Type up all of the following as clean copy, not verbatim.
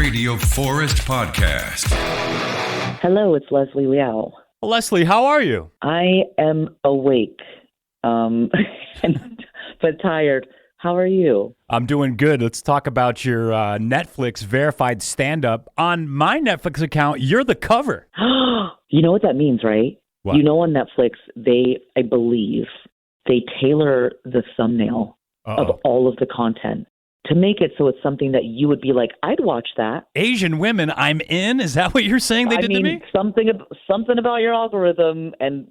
Radio Forest Podcast. Hello, it's Leslie Liao. Leslie, how are you? I am awake, but tired. How are you? I'm doing good. Let's talk about your Netflix verified stand-up. On my Netflix account, you're the cover. You know what that means, right? What? You know, on Netflix, I believe, they tailor the thumbnail of all of the content to make it so it's something that you would be like, I'd watch that. Asian women, I'm in? Is that what you're saying they did to me? Something about your algorithm and,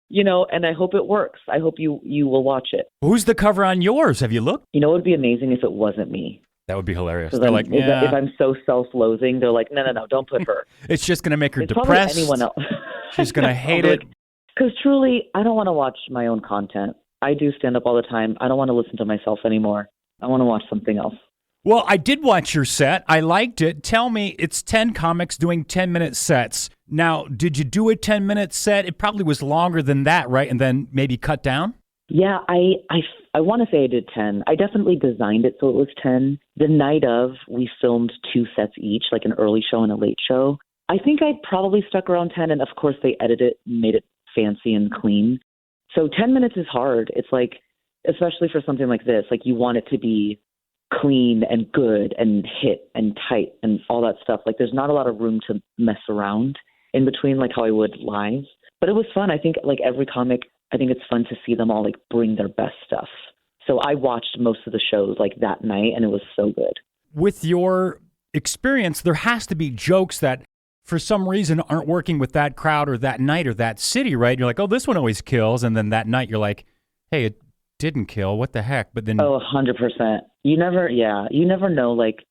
you know, and I hope it works. I hope you will watch it. Who's the cover on yours? Have you looked? You know, it would be amazing if it wasn't me. That would be hilarious. They're like, yeah. If I'm so self-loathing, they're like, no, don't put her. It's just going to make her it's depressed. Probably anyone else. She's going to hate it. Because truly, I don't want to watch my own content. I do stand up all the time. I don't want to listen to myself anymore. I want to watch something else. Well, I did watch your set. I liked it. Tell me, it's 10 comics doing 10-minute sets. Now, did you do a 10-minute set? It probably was longer than that, right? And then maybe cut down? Yeah, I want to say I did 10. I definitely designed it so it was 10. The night of, we filmed 2 sets each, like an early show and a late show. I think I probably stuck around 10, and of course they edited it and made it fancy and clean. So 10 minutes is hard. It's like, especially for something like this, like you want it to be clean and good and hit and tight and all that stuff. Like there's not a lot of room to mess around in between like how I would live. But it was fun. I think like every comic, I think it's fun to see them all like bring their best stuff. So I watched most of the shows like that night and it was so good. With your experience, there has to be jokes that for some reason aren't working with that crowd or that night or that city, right? You're like, oh, this one always kills. And then that night you're like, hey, it didn't kill. What the heck? But then... Oh, 100%. You never know, like,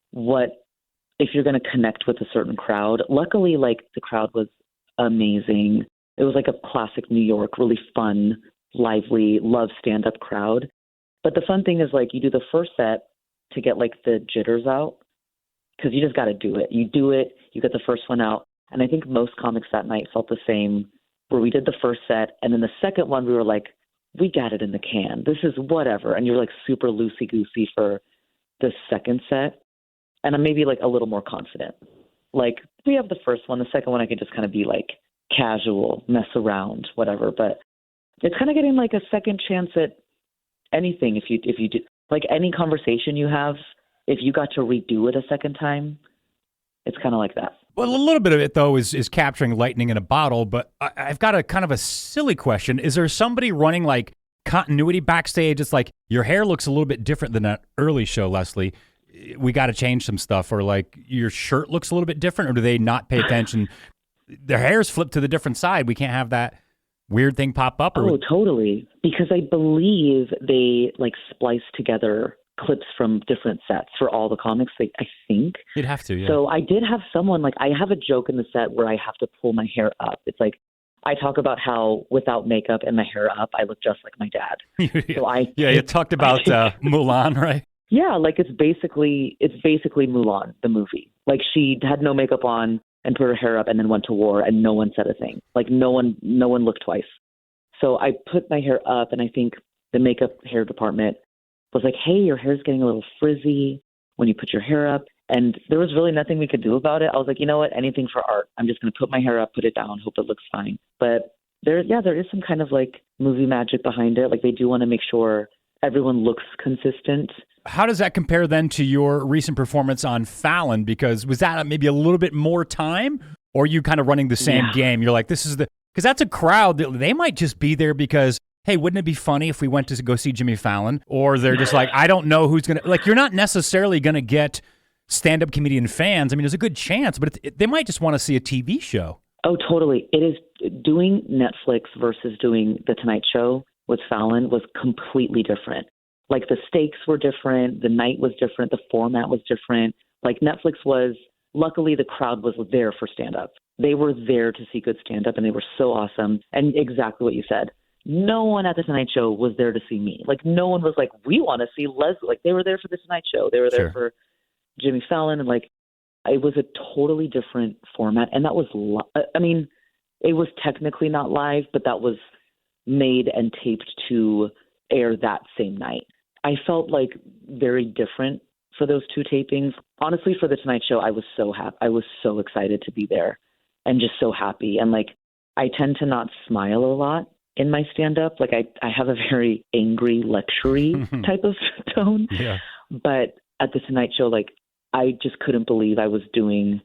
if you're going to connect with a certain crowd. Luckily, like, the crowd was amazing. It was like a classic New York, really fun, lively, love stand-up crowd. But the fun thing is, like, you do the first set to get, like, the jitters out. Because you just got to do it. You do it, you get the first one out. And I think most comics that night felt the same, where we did the first set, and then the second one we were like, we got it in the can. This is whatever. And you're like super loosey-goosey for the second set. And I'm maybe like a little more confident. Like we have the first one, the second one I can just kind of be like casual, mess around, whatever. But it's kind of getting like a second chance at anything if you do. Like any conversation you have, if you got to redo it a second time, it's kind of like that. Well, a little bit of it, though, is capturing lightning in a bottle. But I've got a kind of a silly question. Is there somebody running, like, continuity backstage? It's like, your hair looks a little bit different than that early show, Leslie. We got to change some stuff. Or, like, your shirt looks a little bit different. Or do they not pay attention? Their hair's flipped to the different side. We can't have that weird thing pop up. Oh, totally. Because I believe they, like, splice together clips from different sets for all the comics, I think. You'd have to, yeah. So I did have someone, like, I have a joke in the set where I have to pull my hair up. It's like, I talk about how without makeup and my hair up, I look just like my dad. So you talked about Mulan, right? Yeah, like it's basically Mulan, the movie. Like she had no makeup on and put her hair up and then went to war and no one said a thing. Like no one looked twice. So I put my hair up and I think the makeup hair department was like, hey, your hair's getting a little frizzy when you put your hair up. And there was really nothing we could do about it. I was like, you know what? Anything for art. I'm just going to put my hair up, put it down, hope it looks fine. But there is some kind of like movie magic behind it. Like they do want to make sure everyone looks consistent. How does that compare then to your recent performance on Fallon? Because was that maybe a little bit more time? Or are you kind of running the same game? You're like, because that's a crowd that they might just be there because, hey, wouldn't it be funny if we went to go see Jimmy Fallon? Or they're just like, I don't know who's going to, like, you're not necessarily going to get stand-up comedian fans. I mean, there's a good chance, but they might just want to see a TV show. Oh, totally. It is doing Netflix versus doing The Tonight Show with Fallon was completely different. Like the stakes were different. The night was different. The format was different. Like Netflix was, luckily the crowd was there for stand-up. They were there to see good stand-up and they were so awesome. And exactly what you said. No one at The Tonight Show was there to see me. Like, no one was like, we want to see Leslie. Like, they were there for The Tonight Show. They were there for Jimmy Fallon. And, like, it was a totally different format. And that was, I mean, it was technically not live, but that was made and taped to air that same night. I felt, like, very different for those 2 tapings. Honestly, for the Tonight Show, I was so happy. I was so excited to be there and just so happy. And like, I tend to not smile a lot in my stand-up. Like I have a very angry, lectury type of tone. Yeah. But at the Tonight Show, like, I just couldn't believe I was doing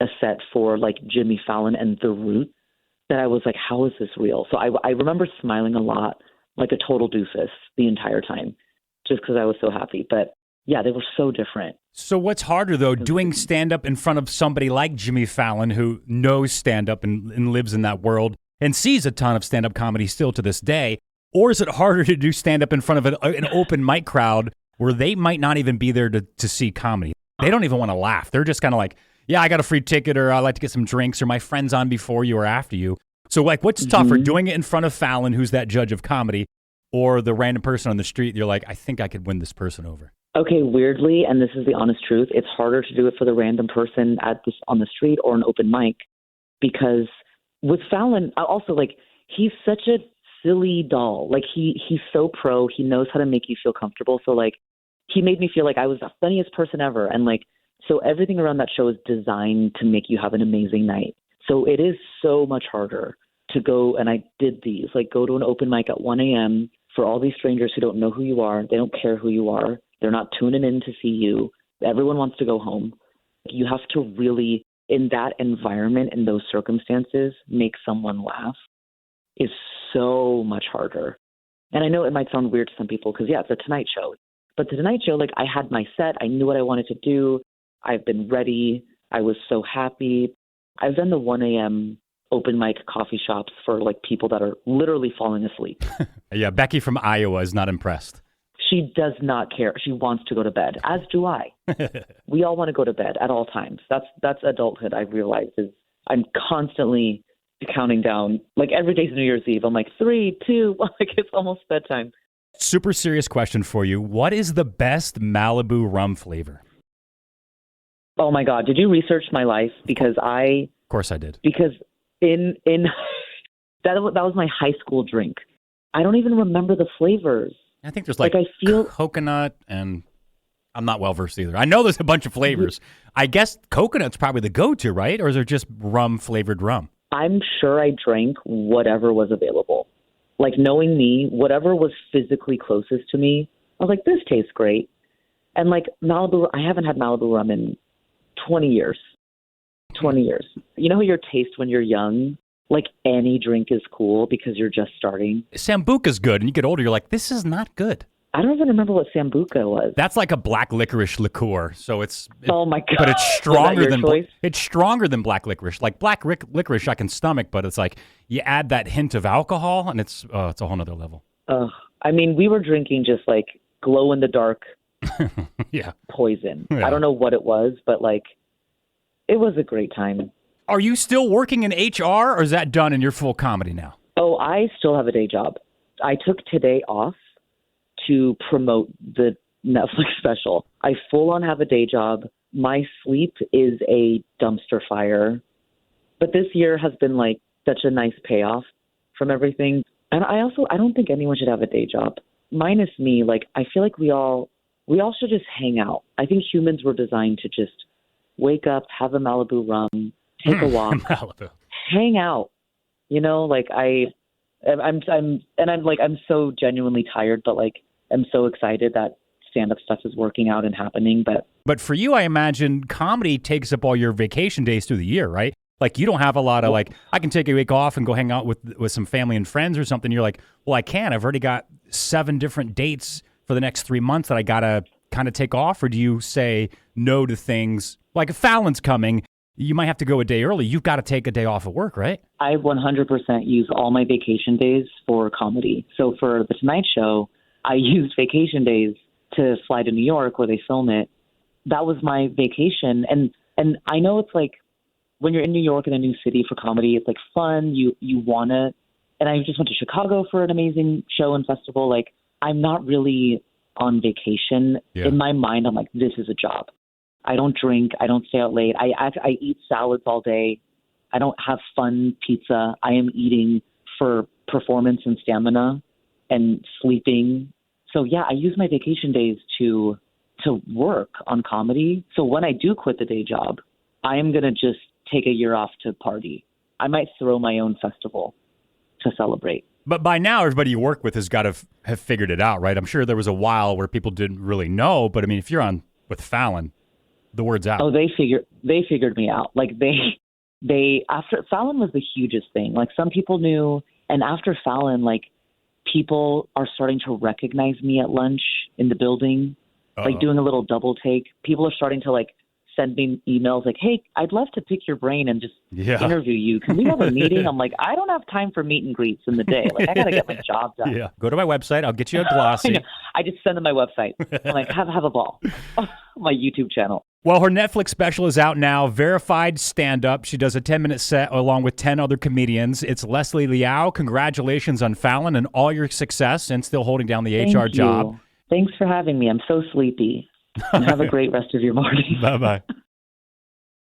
a set for like Jimmy Fallon and The Root, that I was like, how is this real? So I remember smiling a lot, like a total doofus the entire time, just because I was so happy. But yeah, they were so different. So what's harder, though, doing stand-up in front of somebody like Jimmy Fallon, who knows stand-up and lives in that world and sees a ton of stand-up comedy still to this day, or is it harder to do stand-up in front of an open mic crowd where they might not even be there to see comedy? They don't even want to laugh. They're just kind of like, yeah, I got a free ticket, or I like to get some drinks, or my friend's on before you or after you. So like, what's tougher, doing it in front of Fallon, who's that judge of comedy, or the random person on the street? You're like, I think I could win this person over. Okay, weirdly, and this is the honest truth, it's harder to do it for the random person on the street or an open mic, because with Fallon, also, like, he's such a silly doll. Like, he's so pro. He knows how to make you feel comfortable. So, like, he made me feel like I was the funniest person ever. And, like, so everything around that show is designed to make you have an amazing night. So it is so much harder to go, and I did these, like, go to an open mic at 1 a.m. for all these strangers who don't know who you are. They don't care who you are. They're not tuning in to see you. Everyone wants to go home. You have to really, in that environment, in those circumstances, make someone laugh is so much harder. And I know it might sound weird to some people because, yeah, it's a Tonight Show. But the Tonight Show, like, I had my set. I knew what I wanted to do. I've been ready. I was so happy. I've done the 1 a.m. open mic coffee shops for, like, people that are literally falling asleep. Yeah, Becky from Iowa is not impressed. She does not care. She wants to go to bed, as do I. We all want to go to bed at all times. That's adulthood, I've realized, is I'm constantly counting down. Like, every day's New Year's Eve. I'm like, 3, 2, like, it's almost bedtime. Super serious question for you. What is the best Malibu rum flavor? Oh, my God. Did you research my life? Because Of course I did. Because in that was my high school drink. I don't even remember the flavors. I think there's like I feel coconut, and I'm not well versed either. I know there's a bunch of flavors. I guess coconut's probably the go-to, right? Or is there just flavored rum? I'm sure I drank whatever was available. Like, knowing me, whatever was physically closest to me, I was like, this tastes great. And like Malibu, I haven't had Malibu rum in 20 years. 20 years. You know how your taste when you're young? Like, any drink is cool because you're just starting. Sambuca's good, and you get older, you're like, this is not good. I don't even remember what Sambuca was. That's like a black licorice liqueur, so oh my God! But it's stronger it's stronger than black licorice. Like black licorice, I can stomach, but it's like you add that hint of alcohol, and it's a whole nother level. I mean, we were drinking just like glow in the dark, yeah, poison. Yeah. I don't know what it was, but like, it was a great time. Are you still working in HR, or is that done and you're full comedy now? Oh, I still have a day job. I took today off to promote the Netflix special. I full on have a day job. My sleep is a dumpster fire. But this year has been like such a nice payoff from everything. And I don't think anyone should have a day job. Minus me, like, I feel like we all should just hang out. I think humans were designed to just wake up, have a Malibu rum, take a walk, Malibu. hang out. You know, like I'm so genuinely tired, but like I'm so excited that stand-up stuff is working out and happening. But for you, I imagine comedy takes up all your vacation days through the year, right? Like, you don't have a lot of like, I can take a week off and go hang out with some family and friends or something. You're like, well, I can't. I've already got 7 different dates for the next 3 months that I got to kind of take off. Or do you say no to things? Like, if Fallon's coming, you might have to go a day early. You've got to take a day off of work, right? I 100% use all my vacation days for comedy. So for the Tonight Show, I used vacation days to fly to New York where they film it. That was my vacation. And I know it's like, when you're in New York in a new city for comedy, it's like fun. You want to. And I just went to Chicago for an amazing show and festival. Like, I'm not really on vacation. Yeah. In my mind, I'm like, this is a job. I don't drink. I don't stay out late. I eat salads all day. I don't have fun pizza. I am eating for performance and stamina and sleeping. So yeah, I use my vacation days to to work on comedy. So when I do quit the day job, I am going to just take a year off to party. I might throw my own festival to celebrate. But by now, everybody you work with has got to have figured it out, right? I'm sure there was a while where people didn't really know, but I mean, if you're on with Fallon, the word's out. Oh, they figured me out. Like they after Fallon was the hugest thing. Like some people knew, and after Fallon, like people are starting to recognize me at lunch in the building, like doing a little double take. People are starting to like send me emails like, hey, I'd love to pick your brain and just interview you. Can we have a meeting? I'm like, I don't have time for meet and greets in the day. Like, I got to get my job done. Yeah. Go to my website. I'll get you a glossy. I just send them my website. I'm like, have a ball. My YouTube channel. Well, her Netflix special is out now, Verified Stand-Up. She does a 10-minute set along with 10 other comedians. It's Leslie Liao. Congratulations on Fallon and all your success and still holding down the HR job. Thanks for having me. I'm so sleepy. And have a great rest of your morning. Bye-bye.